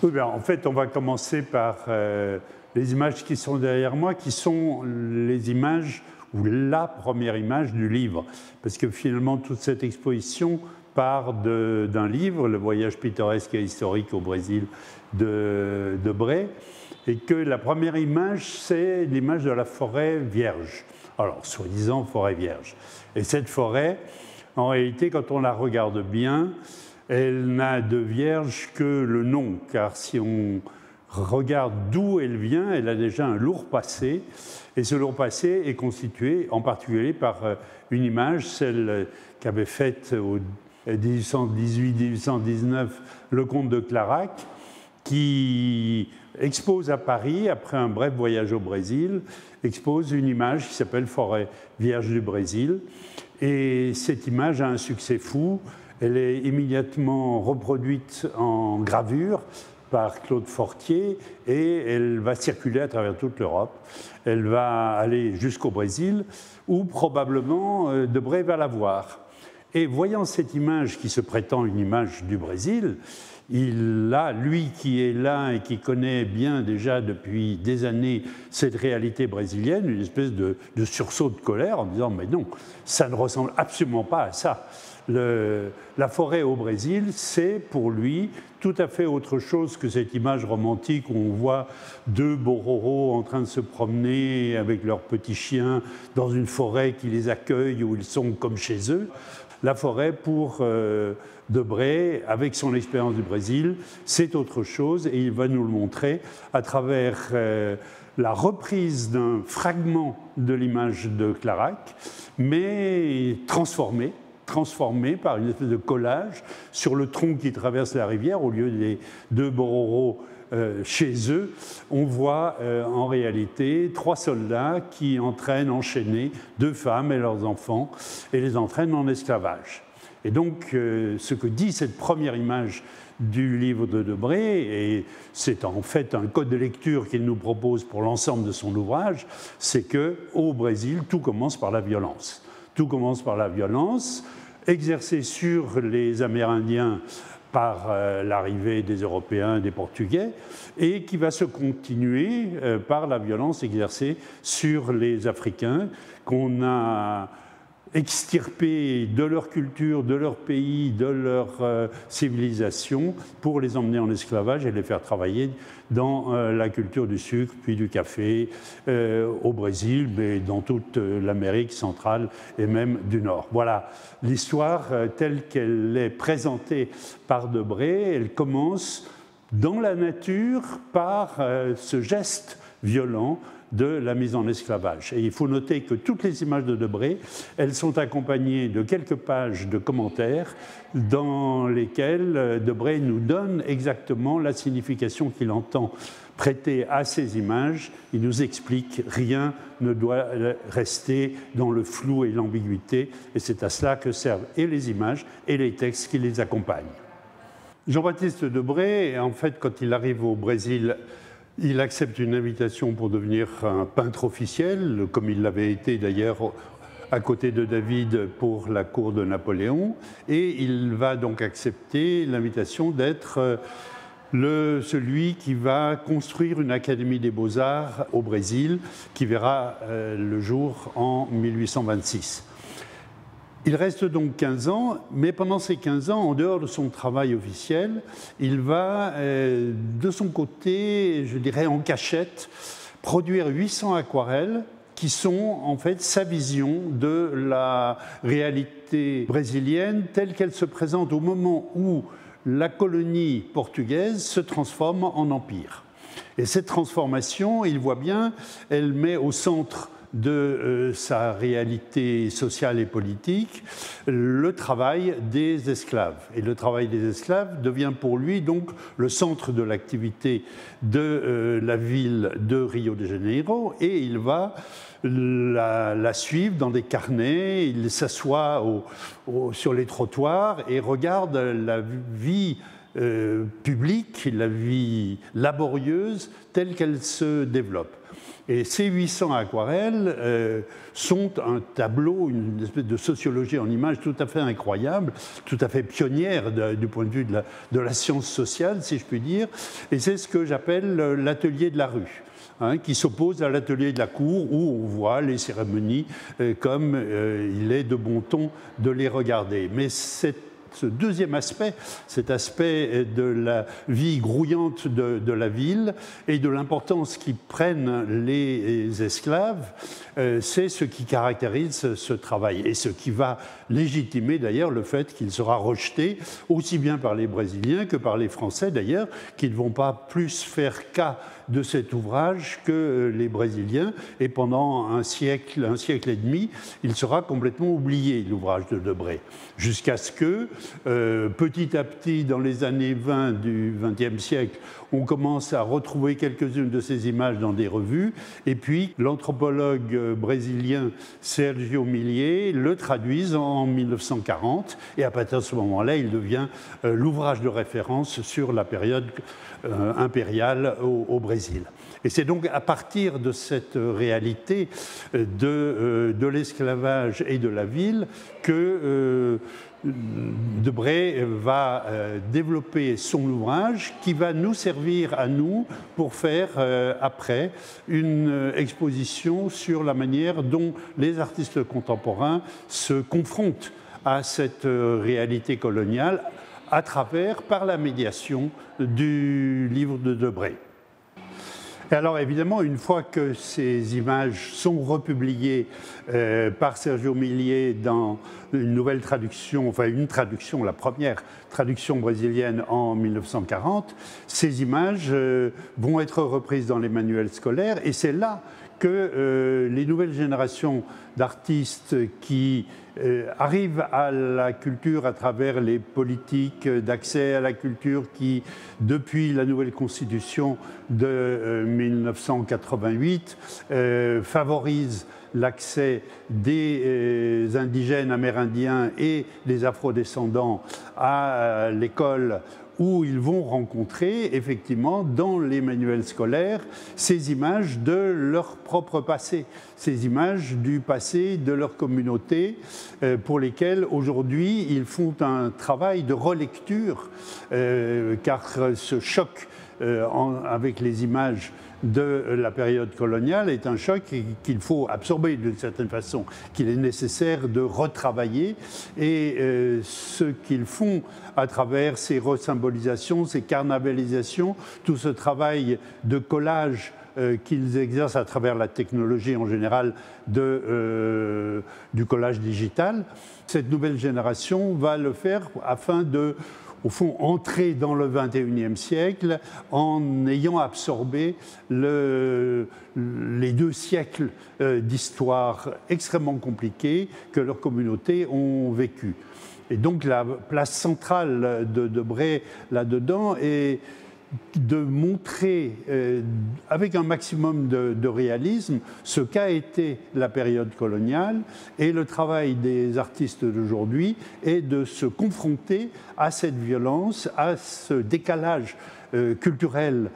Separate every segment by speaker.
Speaker 1: Oui, bien, en fait, on va commencer par les images qui sont derrière moi, qui sont les images ou la première image du livre. Parce que finalement, toute cette exposition part d'un livre, Le voyage pittoresque et historique au Brésil de Debré, et que la première image, c'est l'image de la forêt vierge. Alors, soi-disant forêt vierge. Et cette forêt, en réalité, quand on la regarde bien, elle n'a de vierge que le nom, car si on regarde d'où elle vient, elle a déjà un lourd passé, et ce lourd passé est constitué en particulier par une image, celle qu'avait faite au 1818-1819 le comte de Clarac, qui expose à Paris, après un bref voyage au Brésil, expose une image qui s'appelle Forêt vierge du Brésil, et cette image a un succès fou. Elle est immédiatement reproduite en gravure par Claude Fortier et elle va circuler à travers toute l'Europe. Elle va aller jusqu'au Brésil où probablement Debré va la voir. Et voyant cette image qui se prétend une image du Brésil, il a, lui qui est là et qui connaît bien déjà depuis des années cette réalité brésilienne, une espèce de sursaut de colère en disant « mais non, ça ne ressemble absolument pas à ça ». La forêt au Brésil, c'est pour lui tout à fait autre chose que cette image romantique où on voit deux bororos en train de se promener avec leurs petits chiens dans une forêt qui les accueille, où ils sont comme chez eux. La forêt, pour Debré, avec son expérience du Brésil, c'est autre chose et il va nous le montrer à travers la reprise d'un fragment de l'image de Clarac, mais transformé par une espèce de collage sur le tronc qui traverse la rivière. Au lieu des deux bororos chez eux, on voit en réalité trois soldats qui entraînent enchaînés deux femmes et leurs enfants et les entraînent en esclavage. Et donc, ce que dit cette première image du livre de Debré, et c'est en fait un code de lecture qu'il nous propose pour l'ensemble de son ouvrage, c'est qu'au Brésil, tout commence par la violence. Tout commence par la violence exercée sur les Amérindiens par l'arrivée des Européens et des Portugais, et qui va se continuer par la violence exercée sur les Africains qu'on a extirpés de leur culture, de leur pays, de leur civilisation, pour les emmener en esclavage et les faire travailler dans la culture du sucre, puis du café, au Brésil, mais dans toute l'Amérique centrale et même du Nord. Voilà l'histoire telle qu'elle est présentée par Debré. Elle commence dans la nature par ce geste violent de la mise en esclavage. Et il faut noter que toutes les images de Debré, elles sont accompagnées de quelques pages de commentaires dans lesquels Debré nous donne exactement la signification qu'il entend prêter à ces images. Il nous explique rien ne doit rester dans le flou et l'ambiguïté, et c'est à cela que servent et les images et les textes qui les accompagnent. Jean-Baptiste Debré, en fait, quand il arrive au Brésil, il accepte une invitation pour devenir un peintre officiel, comme il l'avait été d'ailleurs à côté de David pour la cour de Napoléon, et il va donc accepter l'invitation d'être celui qui va construire une académie des beaux-arts au Brésil, qui verra le jour en 1826. Il reste donc 15 ans, mais pendant ces 15 ans, en dehors de son travail officiel, il va, de son côté, je dirais en cachette, produire 800 aquarelles qui sont en fait sa vision de la réalité brésilienne telle qu'elle se présente au moment où la colonie portugaise se transforme en empire. Et cette transformation, il voit bien, elle met au centre de sa réalité sociale et politique le travail des esclaves. Et le travail des esclaves devient pour lui donc le centre de l'activité de la ville de Rio de Janeiro, et il va la suivre dans des carnets, il s'assoit sur les trottoirs et regarde la vie publique, la vie laborieuse telle qu'elle se développe. Et ces 800 aquarelles sont un tableau, une espèce de sociologie en images tout à fait incroyable, tout à fait pionnière du point de vue de la science sociale, si je puis dire. Et c'est ce que j'appelle l'atelier de la rue, hein, qui s'oppose à l'atelier de la cour, où on voit les cérémonies comme il est de bon ton de les regarder. Mais ce deuxième aspect, cet aspect de la vie grouillante de la ville et de l'importance qu'y prennent les esclaves, c'est ce qui caractérise ce travail et ce qui va légitimer d'ailleurs le fait qu'il sera rejeté aussi bien par les Brésiliens que par les Français d'ailleurs, qui ne vont pas plus faire cas de cet ouvrage que les Brésiliens, et pendant un siècle et demi, il sera complètement oublié, l'ouvrage de Debré, jusqu'à ce que, petit à petit, dans les années 20 du XXe siècle, on commence à retrouver quelques-unes de ces images dans des revues, et puis l'anthropologue brésilien Sergio Millier le traduise en 1940, et à partir de ce moment-là, il devient l'ouvrage de référence sur la période impériale au Brésil. Et c'est donc à partir de cette réalité de l'esclavage et de la ville que Debré va développer son ouvrage qui va nous servir à nous pour faire après une exposition sur la manière dont les artistes contemporains se confrontent à cette réalité coloniale à travers, par la médiation du livre de Debré. Et alors évidemment, une fois que ces images sont republiées par Sergio Millier dans une nouvelle traduction, enfin une traduction, la première traduction brésilienne en 1940, ces images vont être reprises dans les manuels scolaires, et c'est là que les nouvelles générations d'artistes qui arrivent à la culture à travers les politiques d'accès à la culture qui, depuis la nouvelle constitution de 1988, favorisent l'accès des indigènes amérindiens et des afrodescendants à l'école, où ils vont rencontrer effectivement dans les manuels scolaires ces images de leur propre passé, ces images du passé de leur communauté pour lesquelles aujourd'hui ils font un travail de relecture car ce choc avec les images de la période coloniale est un choc qu'il faut absorber d'une certaine façon, qu'il est nécessaire de retravailler, et ce qu'ils font à travers ces resymbolisations, ces carnavalisations, tout ce travail de collage qu'ils exercent à travers la technologie en général du collage digital, cette nouvelle génération va le faire afin de, au fond, entrer dans le XXIe siècle en ayant absorbé les 2 siècles d'histoire extrêmement compliqués que leurs communautés ont vécu. Et donc la place centrale de Debré là-dedans est de montrer avec un maximum de réalisme ce qu'a été la période coloniale, et le travail des artistes d'aujourd'hui est de se confronter à cette violence, à ce décalage culturel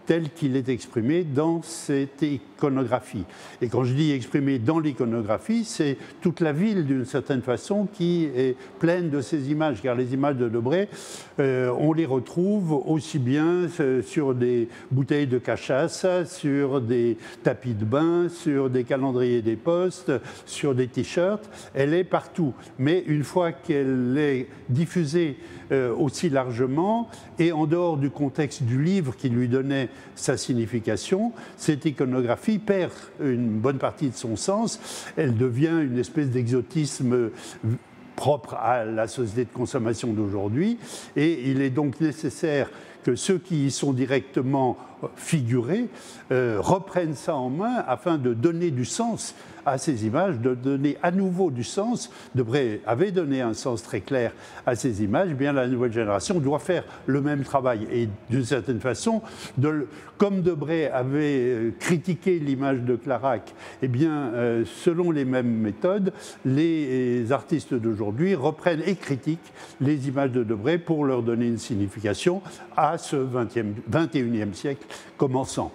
Speaker 1: tel qu'il est exprimé dans cette iconographie. Et quand je dis exprimé dans l'iconographie, c'est toute la ville d'une certaine façon qui est pleine de ces images, car les images de Debré, on les retrouve aussi bien sur des bouteilles de cachaça, sur des tapis de bain, sur des calendriers des postes, sur des t-shirts, elle est partout. Mais une fois qu'elle est diffusée aussi largement, et en dehors du contexte du livre qui lui donnait sa signification, cette iconographie perd une bonne partie de son sens, elle devient une espèce d'exotisme propre à la société de consommation d'aujourd'hui, et il est donc nécessaire que ceux qui y sont directement figurés reprennent ça en main afin de donner du sens à ces images, de donner à nouveau du sens. Debré avait donné un sens très clair à ces images, bien la nouvelle génération doit faire le même travail. Et d'une certaine façon, comme Debré avait critiqué l'image de Clairac, eh bien, selon les mêmes méthodes, les artistes d'aujourd'hui reprennent et critiquent les images de Debré pour leur donner une signification à ce 21e siècle commençant.